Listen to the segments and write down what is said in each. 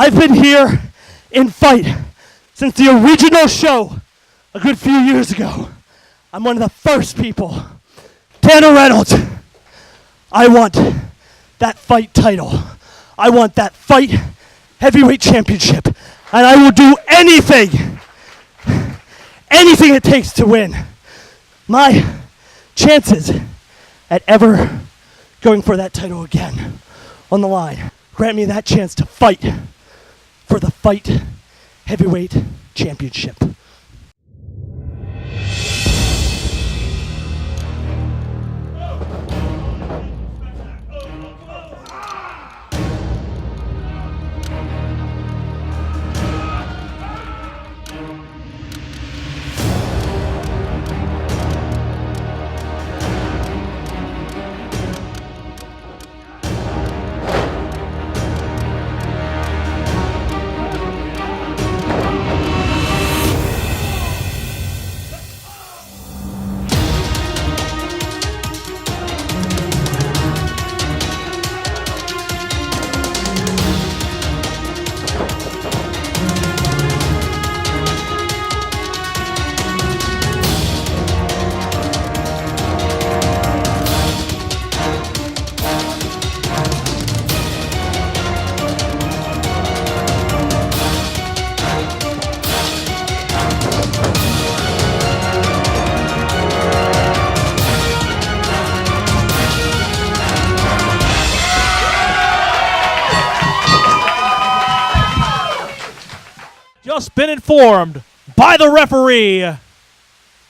I've been here in fight since the original show a good few years ago. I'm one of the first people. Tanner Reynolds, I want that fight title. I want that fight heavyweight championship. And I will do anything it takes to win. My chances at ever going for that title again on the line. Grant me that chance to fight for the fight heavyweight championship. Just been informed by the referee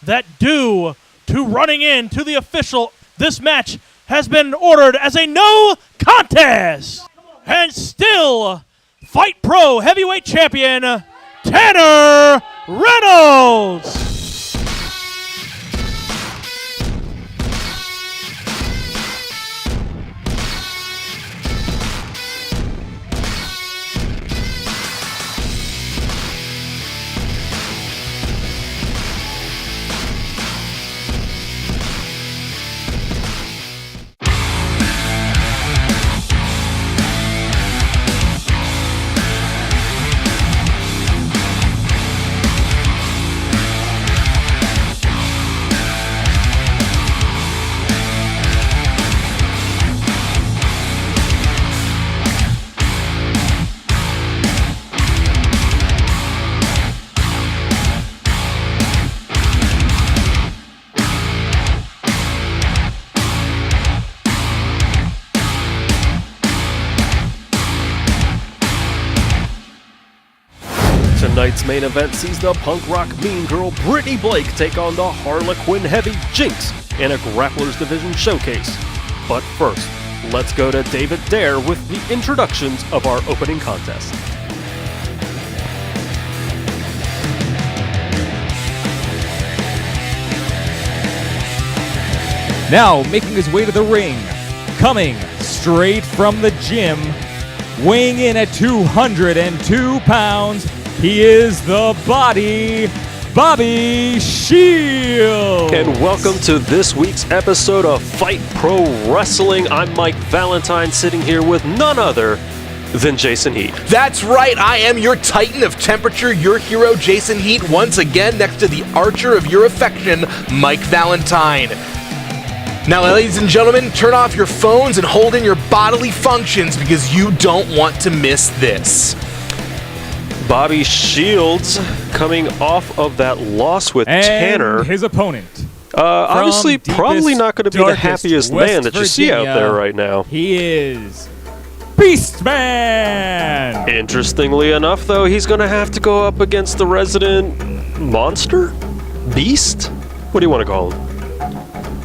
that due to running into the official, this match has been ordered as a no contest. And still, Fight Pro Heavyweight Champion, Tanner Reynolds. Tonight's main event sees the punk rock mean girl Brittany Blake take on the Harlequin heavy Jinx in a Grapplers Division showcase. But first, let's go to David Dare with the introductions of our opening contest. Now making his way to the ring, coming straight from the gym, weighing in at 202 pounds, he is the Bobby Shields. And welcome to this week's episode of Fight Pro Wrestling. I'm Mike Valentine, sitting here with none other than Jason Heat. That's right, I am your titan of temperature, your hero Jason Heat, once again next to the archer of your affection, Mike Valentine. Now, ladies and gentlemen, turn off your phones and hold in your bodily functions because you don't want to miss this. Bobby Shields coming off of that loss with and Tanner. His opponent. Obviously, probably not going to be the happiest man that you see out there right now. He is Beastman. Interestingly enough, though, he's going to have to go up against the resident monster? Beast? What do you want to call him?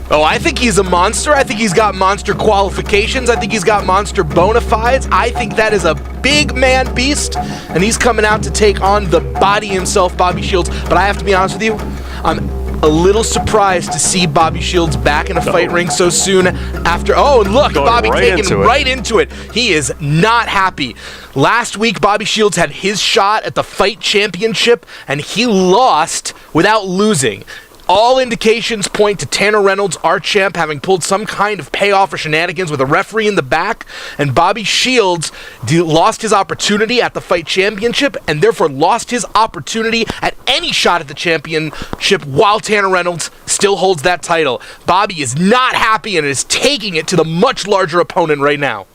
Oh, I think he's a monster. I think he's got monster qualifications. I think he's got monster bona fides. I think that is a big man beast, and he's coming out to take on the body himself, Bobby Shields. But I have to be honest with you, I'm a little surprised to see Bobby Shields back in a fight ring so soon after. Oh, and look, Bobby taking right into it. He is not happy. Last week, Bobby Shields had his shot at the fight championship, and he lost without losing. All indications point to Tanner Reynolds, our champ, having pulled some kind of payoff or shenanigans with a referee in the back, and Bobby Shields lost his opportunity at the Fight Championship and therefore lost his opportunity at any shot at the championship while Tanner Reynolds still holds that title. Bobby is not happy and is taking it to the much larger opponent right now.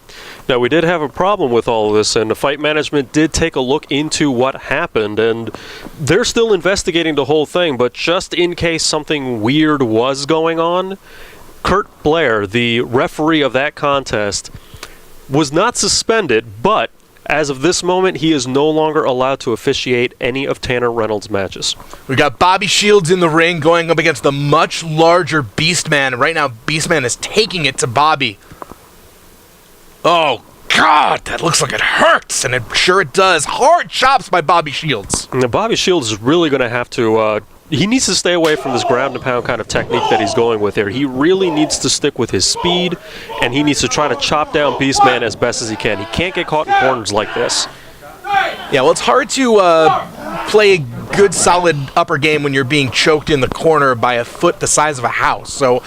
Now, we did have a problem with all of this, and the fight management did take a look into what happened, and they're still investigating the whole thing, but just in case something weird was going on, Kurt Blair, the referee of that contest, was not suspended, but as of this moment, he is no longer allowed to officiate any of Tanner Reynolds' matches. We got Bobby Shields in the ring going up against the much larger Beastman, and right now Beastman is taking it to Bobby. Oh, God, that looks like it hurts, and it does. Hard chops by Bobby Shields. Now, Bobby Shields is really going to have to, he needs to stay away from this ground and pound kind of technique that he's going with here. He really needs to stick with his speed, and he needs to try to chop down Beastman as best as he can. He can't get caught in corners like this. Yeah, well, it's hard to play a good, solid upper game when you're being choked in the corner by a foot the size of a house, so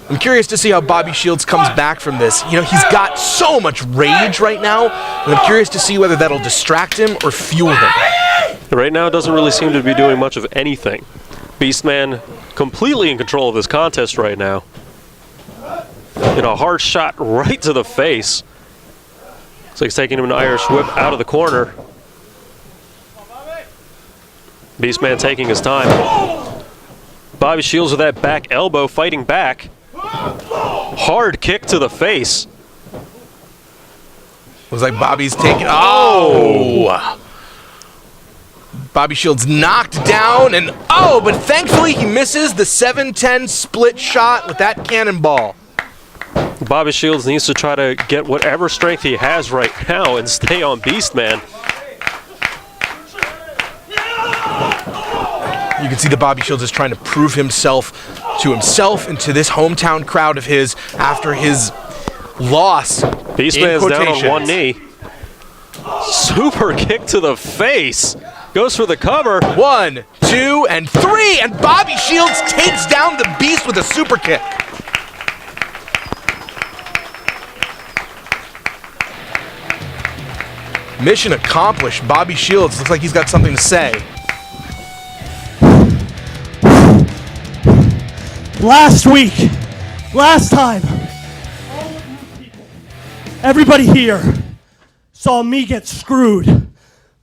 I'm curious to see how Bobby Shields comes back from this. You know, he's got so much rage right now, and I'm curious to see whether that'll distract him or fuel him. Right now, it doesn't really seem to be doing much of anything. Beastman completely in control of this contest right now. And a hard shot right to the face. Looks like he's taking him an Irish whip out of the corner. Beastman taking his time. Bobby Shields with that back elbow fighting back. Hard kick to the face. Looks like Bobby's taking... Oh! Bobby Shields knocked down, and but thankfully he misses the 7-10 split shot with that cannonball. Bobby Shields needs to try to get whatever strength he has right now and stay on Beastman. You can see that Bobby Shields is trying to prove himself to himself and to this hometown crowd of his after his loss. Beastman's down on one knee. Super kick to the face. Goes for the cover. 1, 2, and 3, and Bobby Shields takes down the Beast with a super kick. Mission accomplished. Bobby Shields looks like he's got something to say. Last week, last time, all of you people, everybody here saw me get screwed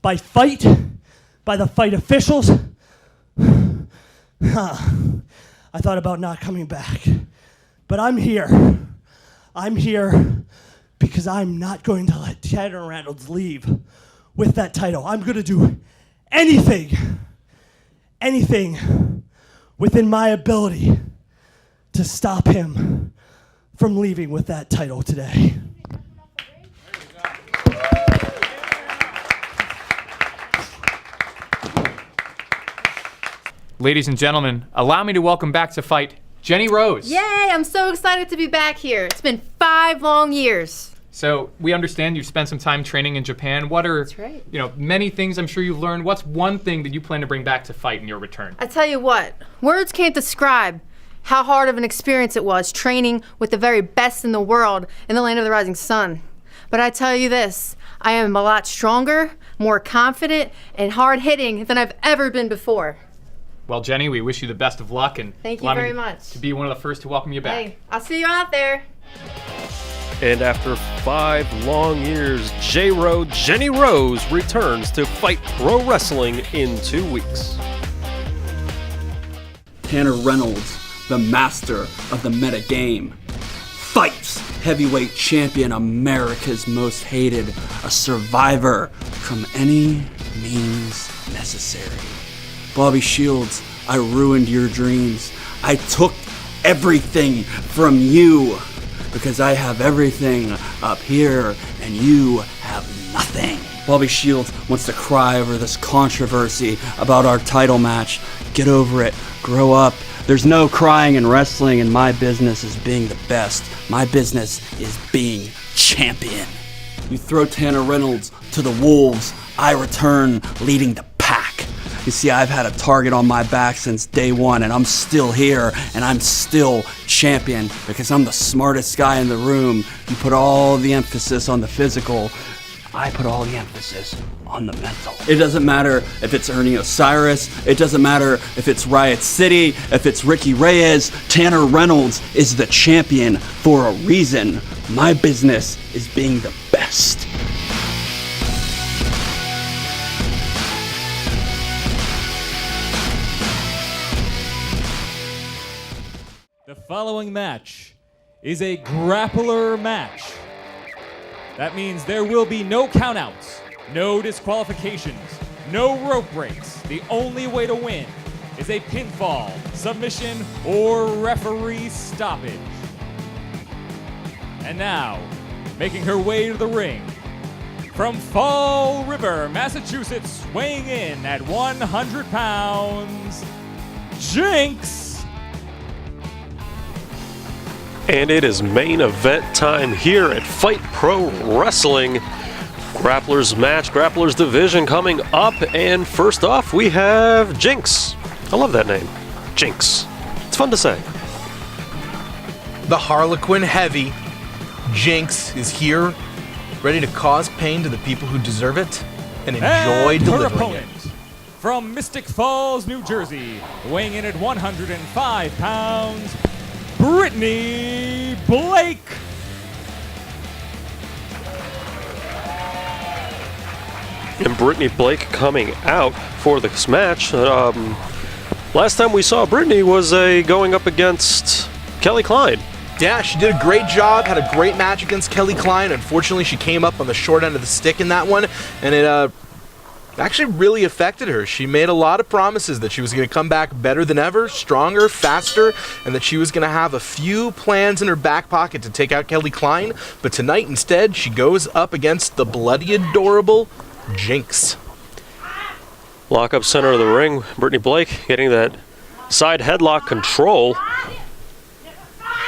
by the fight officials. I thought about not coming back, but I'm here. I'm here because I'm not going to let Tanner Reynolds leave with that title. I'm going to do anything within my ability to stop him from leaving with that title today. Ladies and gentlemen, allow me to welcome back to fight Jenny Rose. Yay, I'm so excited to be back here. It's been 5 long years. So we understand you've spent some time training in Japan. What are, That's right. Many things I'm sure you've learned. What's one thing that you plan to bring back to fight in your return? I tell you what, words can't describe how hard of an experience it was training with the very best in the world in the land of the rising sun. But I tell you this, I am a lot stronger, more confident, and hard-hitting than I've ever been before. Well, Jenny, we wish you the best of luck and Thank you allow me very much. to be one of the first to welcome you back. Hey, I'll see you out there. And after 5 long years, Jenny Rose returns to Fight Pro Wrestling in 2 weeks. Tanner Reynolds, the master of the meta game, fights heavyweight champion, America's most hated, a survivor from any means necessary. Bobby Shields, I ruined your dreams. I took everything from you because I have everything up here and you have nothing. Bobby Shields wants to cry over this controversy about our title match. Get over it. Grow up. There's no crying in wrestling, and my business is being the best. My business is being champion. You throw Tanner Reynolds to the wolves, I return leading the pack. You see, I've had a target on my back since day one, and I'm still here, and I'm still champion because I'm the smartest guy in the room. You put all the emphasis on the physical. I put all the emphasis on the mental. It doesn't matter if it's Ernie Osiris. It doesn't matter if it's Riot City, if it's Ricky Reyes. Tanner Reynolds is the champion for a reason. My business is being the best. The following match is a grappler match. That means there will be no countouts, no disqualifications, no rope breaks. The only way to win is a pinfall, submission, or referee stoppage. And now, making her way to the ring, from Fall River, Massachusetts, weighing in at 100 pounds, Jinx. And it is main event time here at Fight Pro Wrestling. Grapplers match, Grapplers division coming up. And first off, we have Jinx. I love that name, Jinx. It's fun to say. The Harlequin Heavy, Jinx, is here, ready to cause pain to the people who deserve it and enjoy And her delivering opponent, it. from Mystic Falls, New Jersey, weighing in at 105 pounds, Brittany Blake. And Brittany Blake coming out for this match. Last time we saw Brittany was going up against Kelly Klein. Yeah, she did a great job, had a great match against Kelly Klein. Unfortunately, she came up on the short end of the stick in that one, and it actually really affected her. She made a lot of promises that she was going to come back better than ever, stronger, faster, and that she was going to have a few plans in her back pocket to take out Kelly Klein. But tonight, instead, she goes up against the bloody adorable Jinx. Lock up center of the ring, Brittany Blake getting that side headlock control.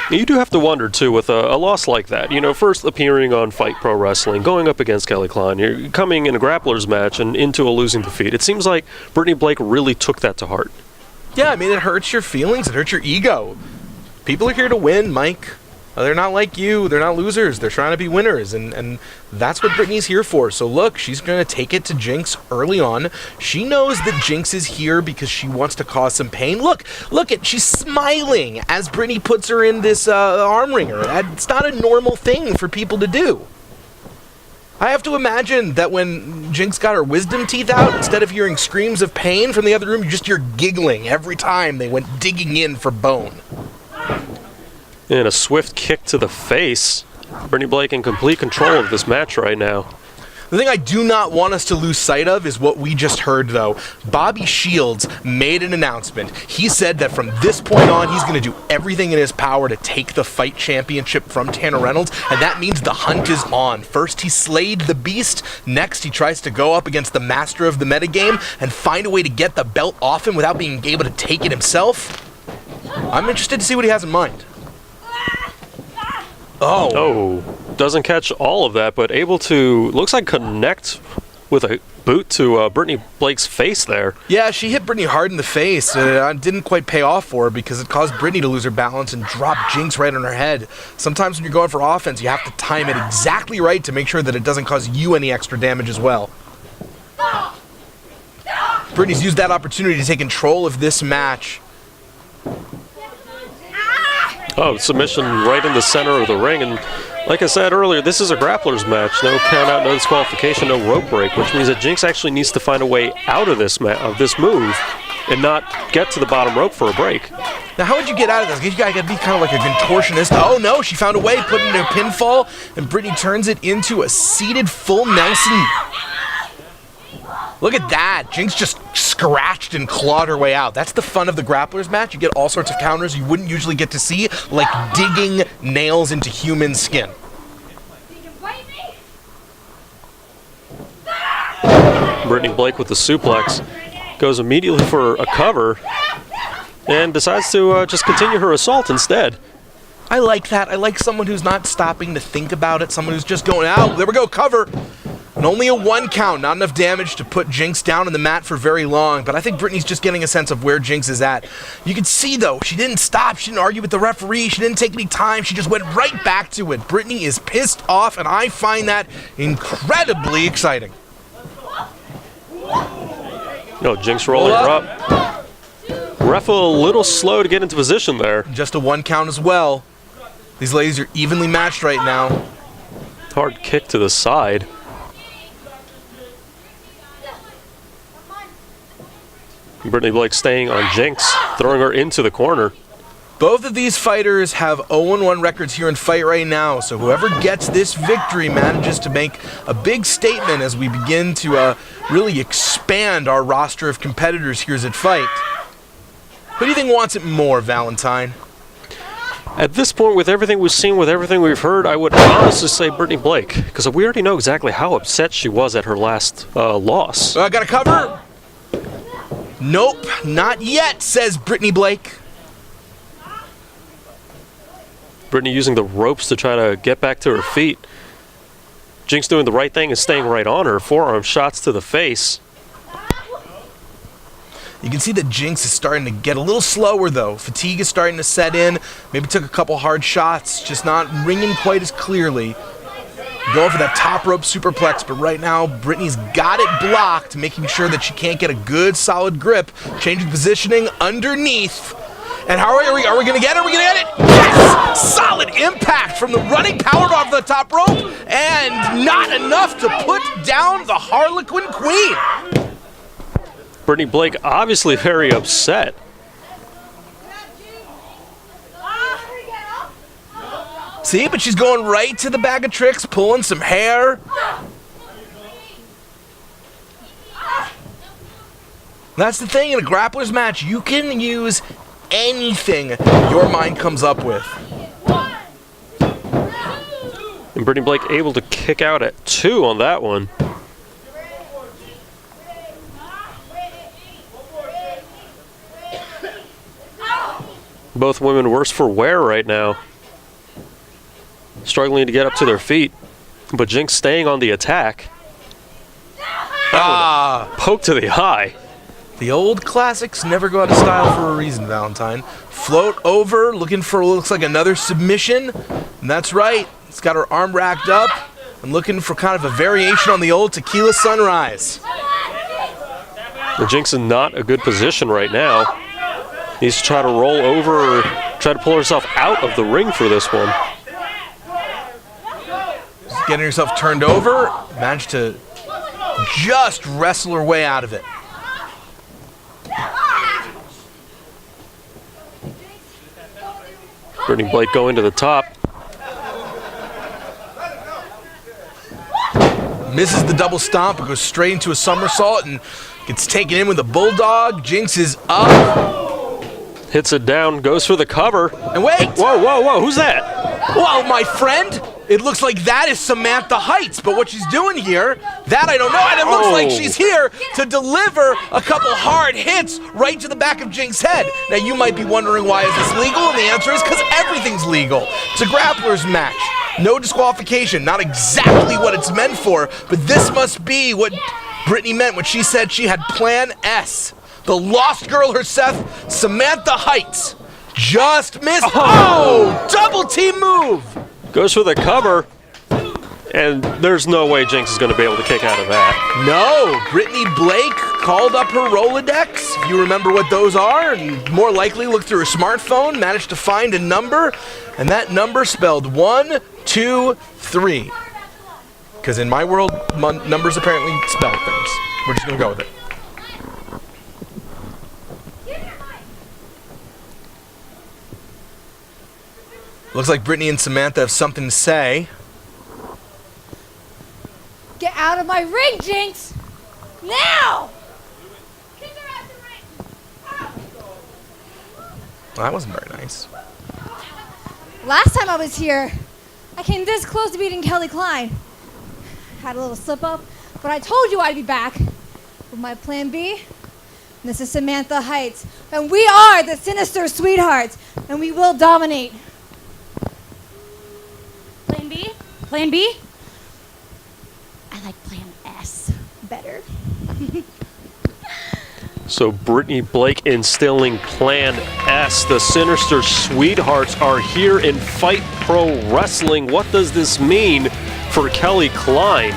You do have to wonder, too, with a loss like that. You know, first appearing on Fight Pro Wrestling, going up against Kelly Klein. You're coming in a Grapplers match and into a losing defeat. It seems like Brittany Blake really took that to heart. Yeah, I mean, it hurts your feelings. It hurts your ego. People are here to win, Mike. They're not like you. They're not losers. They're trying to be winners, and that's what Brittany's here for. So look, she's going to take it to Jinx early on. She knows that Jinx is here because she wants to cause some pain. Look at, she's smiling as Brittany puts her in this arm wringer. It's not a normal thing for people to do. I have to imagine that when Jinx got her wisdom teeth out, instead of hearing screams of pain from the other room, you just hear giggling every time they went digging in for bone. And a swift kick to the face. Brittany Blake in complete control of this match right now. The thing I do not want us to lose sight of is what we just heard, though. Bobby Shields made an announcement. He said that from this point on, he's going to do everything in his power to take the fight championship from Tanner Reynolds, and that means the hunt is on. First, he slayed the beast. Next, he tries to go up against the master of the metagame and find a way to get the belt off him without being able to take it himself. I'm interested to see what he has in mind. Oh, doesn't catch all of that, but able to, looks like, connect with a boot to Brittany Blake's face there. Yeah, she hit Brittany hard in the face. It didn't quite pay off for her because it caused Brittany to lose her balance and drop Jinx right on her head. Sometimes when you're going for offense, you have to time it exactly right to make sure that it doesn't cause you any extra damage as well. Brittany's used that opportunity to take control of this match. Oh, submission right in the center of the ring, and like I said earlier, this is a Grapplers match. No count out, no disqualification, no rope break, which means that Jinx actually needs to find a way out of this move and not get to the bottom rope for a break. Now, how would you get out of this? You gotta be kind of like a contortionist. Oh no, she found a way, put it into a pinfall, and Brittany turns it into a seated full Nelson. Look at that. Jinx just scratched and clawed her way out. That's the fun of the Grapplers match. You get all sorts of counters you wouldn't usually get to see, like digging nails into human skin. Brittany Blake with the suplex goes immediately for a cover and decides to just continue her assault instead. I like that. I like someone who's not stopping to think about it, someone who's just going, out. There we go, cover. And only a 1 count, not enough damage to put Jinx down on the mat for very long, but I think Brittany's just getting a sense of where Jinx is at. You can see, though, she didn't stop, she didn't argue with the referee, she didn't take any time, she just went right back to it. Brittany is pissed off, and I find that incredibly exciting. No, Jinx rolling her up. Ref a little slow to get into position there. Just a 1 count as well. These ladies are evenly matched right now. Hard kick to the side. Brittany Blake staying on Jinx, throwing her into the corner. Both of these fighters have 0-1 records here in Fight right now, so whoever gets this victory manages to make a big statement as we begin to really expand our roster of competitors here at Fight. Who do you think wants it more, Valentine? At this point, with everything we've seen, with everything we've heard, I would honestly say Brittany Blake, because we already know exactly how upset she was at her last loss. I got a cover? Nope, not yet, says Brittany Blake. Brittany using the ropes to try to get back to her feet. Jinx doing the right thing and staying right on her. Forearm shots to the face. You can see that Jinx is starting to get a little slower, though. Fatigue is starting to set in. Maybe took a couple hard shots, just not ringing quite as clearly. Going for that top rope superplex, but right now Brittany's got it blocked, making sure that she can't get a good solid grip. Changing positioning underneath. And how are we going to get it? Are we going to get it? Yes! Solid impact from the running power off the top rope, and not enough to put down the Harlequin Queen. Brittany Blake obviously very upset. See, but she's going right to the bag of tricks, pulling some hair. That's the thing, in a grappler's match, you can use anything your mind comes up with. And Brittany Blake able to kick out at 2 on that one. Both women worse for wear right now. Struggling to get up to their feet. But Jinx staying on the attack. Poke to the eye. The old classics never go out of style for a reason, Valentine. Float over, looking for what looks like another submission. And that's right. It's got her arm racked up and looking for kind of a variation on the old tequila sunrise. The Jinx in not a good position right now. Needs to try to roll over or try to pull herself out of the ring for this one. Getting herself turned over, managed to just wrestle her way out of it. Brittany Blake going to the top. Misses the double stomp, but goes straight into a somersault and gets taken in with a bulldog. Jinx is up. Hits it down, goes for the cover. And wait! Whoa, who's that? Well, my friend, it looks like that is Samantha Heights, but what she's doing here, that I don't know, and it looks like she's here to deliver a couple hard hits right to the back of Jinx's head. Now, you might be wondering, why is this legal? And the answer is because everything's legal. It's a grappler's match. No disqualification, not exactly what it's meant for, but this must be what Brittany meant when she said she had Plan S. The lost girl herself, Samantha Heights, just missed. Oh, double team move. Goes for the cover, and there's no way Jinx is going to be able to kick out of that. No, Brittany Blake called up her Rolodex, if you remember what those are, and more likely looked through her smartphone, managed to find a number, and that number spelled 1, 2, 3. Because in my world, numbers apparently spell things. We're just going to go with it. Looks like Brittany and Samantha have something to say. Get out of my ring, Jinx! Now! Well, that wasn't very nice. Last time I was here, I came this close to beating Kelly Klein. Had a little slip up, but I told you I'd be back. With my plan B, this is Samantha Heights, and we are the Sinister Sweethearts, and we will dominate. Plan B? Plan B? I like Plan better. So Brittany Blake instilling Plan S. The Sinister Sweethearts are here in Fight Pro Wrestling. What does this mean for Kelly Klein?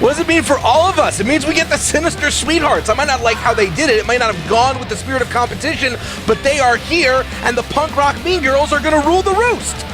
What does it mean for all of us? It means we get the Sinister Sweethearts. I might not like how they did it. It might not have gone with the spirit of competition, but they are here, and the punk rock mean girls are going to rule the roost.